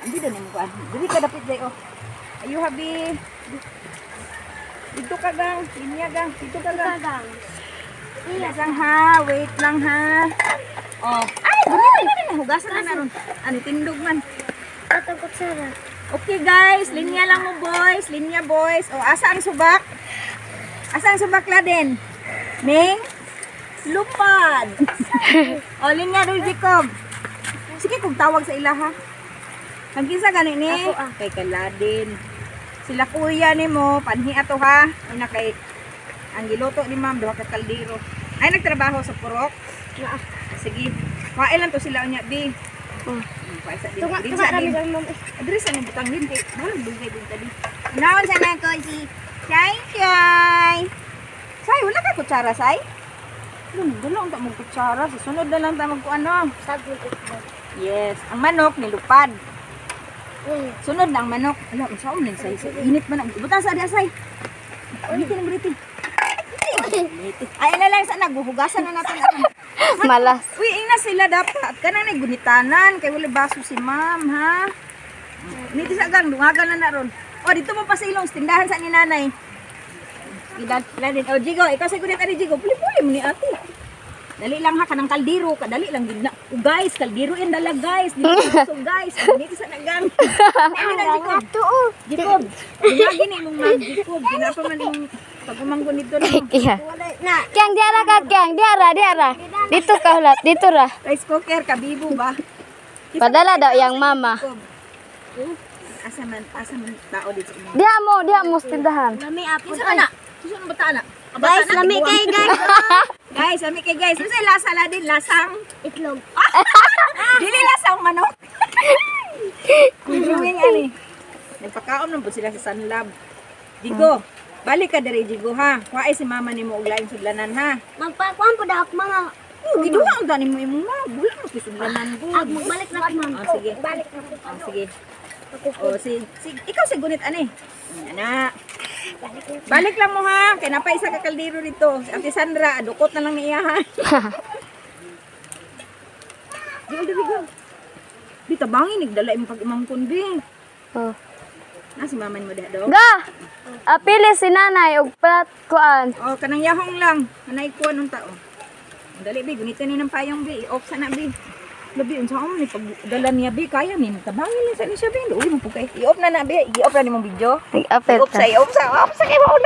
Hindi doon yung kuan. Dili ka dapit day oh. Ayo habi. Dito ka gang, linya gang, dito ka gang. Iya lang ha, wait lang ha. Oh, ay, gumito na hugasan na naron. Ano tindog man. Tatagot sara. Okay guys, linya lang mo boys, linya boys. Oh, asa ang subak? Asa ang subak la din? Ning lupad. Oh, linya dul Jacob. Sige kung tawag sa ila ha. Hangkinsa gani ni? Ako, ah. Kay Kaladin. Sila kuya ni mo, panhi ato ha. Ina kay ang giluto ni ma'am duha ka kaldero. Ay nagtrabaho sa purok. Sige. Kain lang to sila unya bi. Paisa din. Tunga Din tunga sa rami din. lang ma'am. Adres ani butang din kay. Balang dugay din tadi. Naon sa na ko si Chay Chay. Say, wala ka kutsara say? Dala unta mo kutsara. Sa sunod na lang ta magku ano. Sabi ko. Yes, ang manok nilupad. Uy. Sunod na ang manok. Ala, unsaon ning say? Init man ang butang sa diya say. Init ng britin. Ay na lang sa naghuhugasan na natin. Malas. Uy, ina sila dapat. Kanang nagunitanan. Kay wala baso si ma'am, ha? Niti sa gang, dungagan na ron. O, dito mo pa sa ilong, tindahan sa ni nanay. Ilan din. O, Jigo, ikaw sa gunit ani Jigo. Puli-puli mo ni ate. Dali lang ha, kanang kaldero. Kadali lang. Oh, guys, kaldero yan dala, guys. Dito guys. Niti sa nagang. Ano na, Jigo? Jigo, dunagin ni mong ma'am. Jigo, ginapa man yung pagumanggo nito na. Iya. Na. Kyang diara ka, Kyang. Diara. Dito ka ulat. Dito ra. Rice cooker, kabibo ba? Padala daw yang mama. Asa man tao dito. Diha mo tindahan. Lami apon. Isa na. Suso ng bata na. Guys, lami kay guys. Guys, lami kay guys. Ano sa lasa la din? Lasang? Itlog. Dili lasang manok. Kujuwing ani. Nagpakaon na po sila sa Sunlab. Jigo, balik ka diri Jigo ha. Kuha si mama nimo og laing sudlanan ha. Magpakuan po daw ako mga. Oh, giduha ang dani mo imong ma. Bulan mo si sudlanan ko. Magbalik na ako ma'am. Oh, sige. Balik na ako. Oh, sige. Oh, si ikaw si gunit ani. Ana. Balik lang mo ha. Kay napay isa ka kaldero dito. Si Ate Sandra, dukot na lang niya ha. Go. Dito bangin nigdala imong pag-imangkon bi. Oh. Si mama mo daw. Ga. Apili si nanay og plat kuan. Oh, kanang yahong lang. Kanay kuan nung tao. Dali bi, gunitan ni ng payong bi. Off sana bi. Labi unsa mo ni pag dala niya bi kaya ni tabangin ni sa ni siya bi. Uy mo pugay. I-off na bi. I-off na ni mong video. Nag-apel I-off sa kay mo